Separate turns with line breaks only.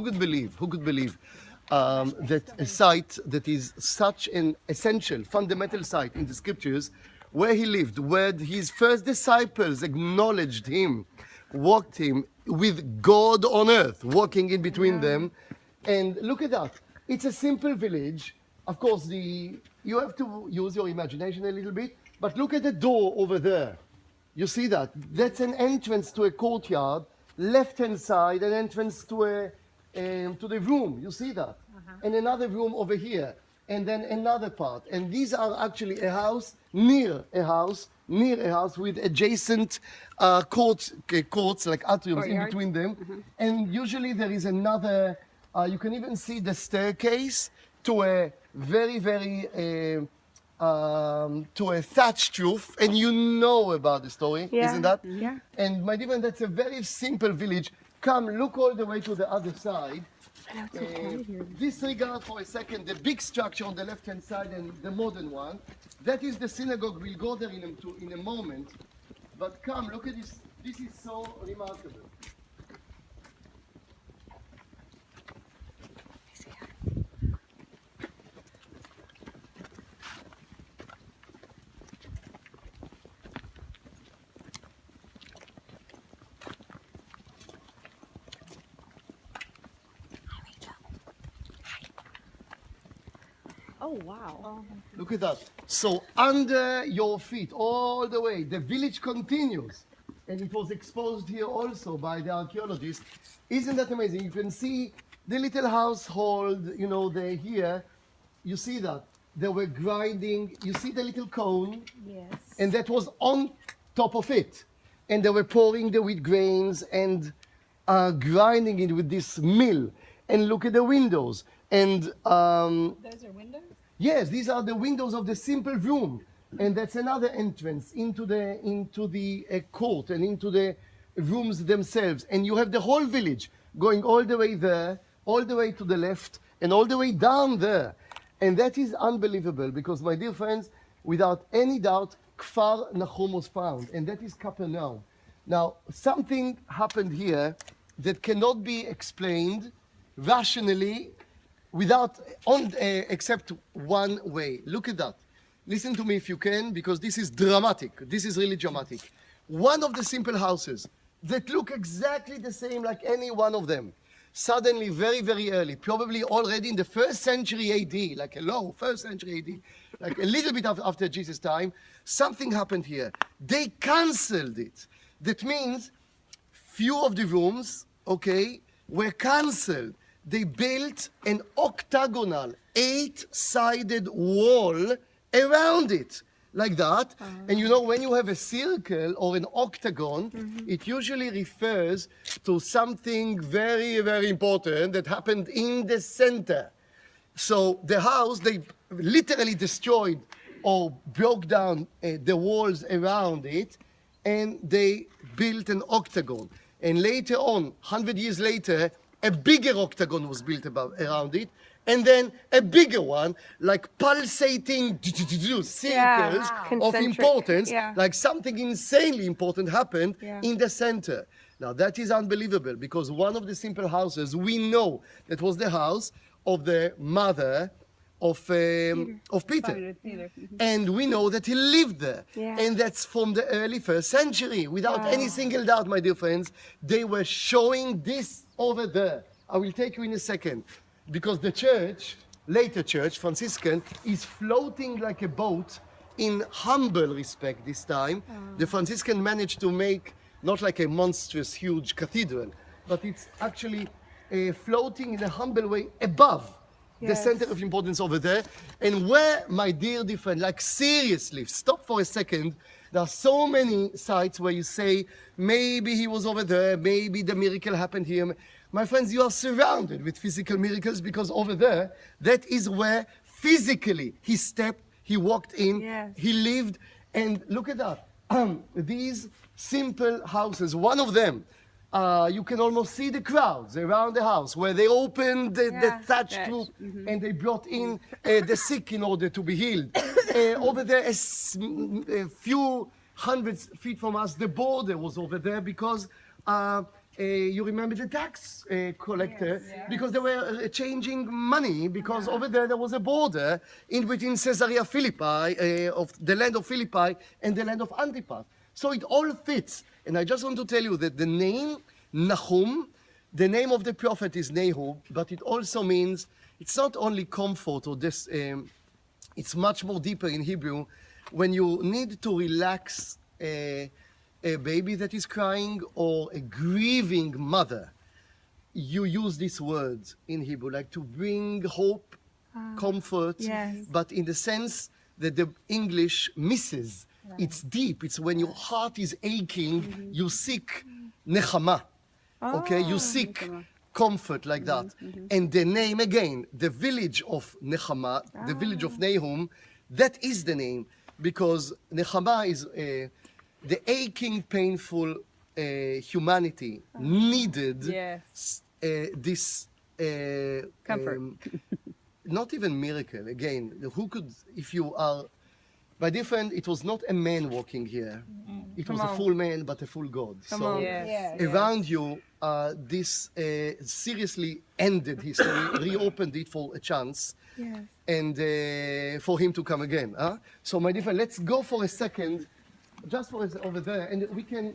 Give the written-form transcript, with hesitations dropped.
Who could believe that a site that is such an essential, fundamental site in the scriptures, where he lived, where his first disciples acknowledged him, walked him with God on earth, walking in between them. And look at that. It's a simple village. Of course, you have to use your imagination a little bit, but look at the door over there. You see that? That's an entrance to a courtyard. Left-hand side, an entrance to the room. You see that? And another room over here. And then another part. And these are actually a house near a house with adjacent courts like atriums in between them. And usually there is another, you can even see the staircase to a very, very, to a thatched roof. And you know about the story, isn't that?
Yeah.
And my dear friend, that's a very simple village. Come, look all the way to the other side. Disregard for a second the big structure on the left-hand side and the modern one. That is the synagogue. We'll go there in a moment. But come, look at this. This is so remarkable.
Oh, wow.
Look at that. So under your feet, all the way, the village continues. And it was exposed here also by the archaeologists. Isn't that amazing? You can see the little household, they're here. You see that. They were grinding. You see the little cone?
Yes.
And that was on top of it. And they were pouring the wheat grains and grinding it with this mill. And look at the windows. And
Those are windows?
yes, these are the windows of the simple room, and that's another entrance into the court and into the rooms themselves. And you have the whole village going all the way there, all the way to the left, and all the way down there. And that is unbelievable because, my dear friends, without any doubt, Kfar Nahum was found, and that is Caphernaum. Now, something happened here that cannot be explained rationally except one way. Look at that. Listen to me if you can, because this is dramatic. This is really dramatic. One of the simple houses that look exactly the same like any one of them, suddenly, very, very early, probably already in the 1st century AD, like a low 1st century AD, like a little bit after Jesus' time, something happened here. They cancelled it. That means few of the rooms, were cancelled. They built an octagonal, 8-sided wall around it, like that. And when you have a circle or an octagon, it usually refers to something very, very important that happened in the center. So the house, they literally destroyed or broke down the walls around it, and they built an octagon. And later on, 100 years later, a bigger octagon was built around it, and then a bigger one, like pulsating circles of importance, like something insanely important happened in the center. Now that is unbelievable, because one of the simple houses, we know that was the house of the mother of Peter. And we know that he lived there. And that's from the early 1st century. Without any single doubt, my dear friends, they were showing this over there. I will take you in a second. Because the church, later church, Franciscan, is floating like a boat in humble respect this time. The Franciscan managed to make not like a monstrous, huge cathedral, but it's actually floating in a humble way above the center of importance over there. And where, my dear friend, like seriously, stop for a second. There are so many sites where you say, maybe he was over there, maybe the miracle happened here. My friends, you are surrounded with physical miracles, because over there, that is where physically he stepped, he walked in, he lived. And look at that. These simple houses, one of them, you can almost see the crowds around the house where they opened the thatched roof and they brought in the sick in order to be healed. Over there, a few hundred feet from us, the border was over there, because you remember the tax collector, because they were changing money, because over there was a border in between Caesarea Philippi, of the land of Philippi, and the land of Antipas. So it all fits. And I just want to tell you that the name Nahum, the name of the prophet is Nahum, but it also means, it's not only comfort or this, it's much more deeper in Hebrew. When you need to relax a baby that is crying or a grieving mother, you use these words in Hebrew, like to bring hope, comfort,
yes.
but in the sense that the English misses. It's deep. It's when your heart is aching, you seek nechama. Okay, you seek comfort like that. And the name again, the village of Nechama, the village of Nahum, that is the name, because Nechama is the aching, painful humanity needed
Yes.
this
Comfort.
not even miracle. Again, who could, if you are by different, it was not a man walking here. It was a full man, but a full God.
Come
so
on.
Yes.
around you, this seriously ended history, reopened it for a chance,
Yes.
and for him to come again. So my dear friend, let's go for a second, just for over there, and we can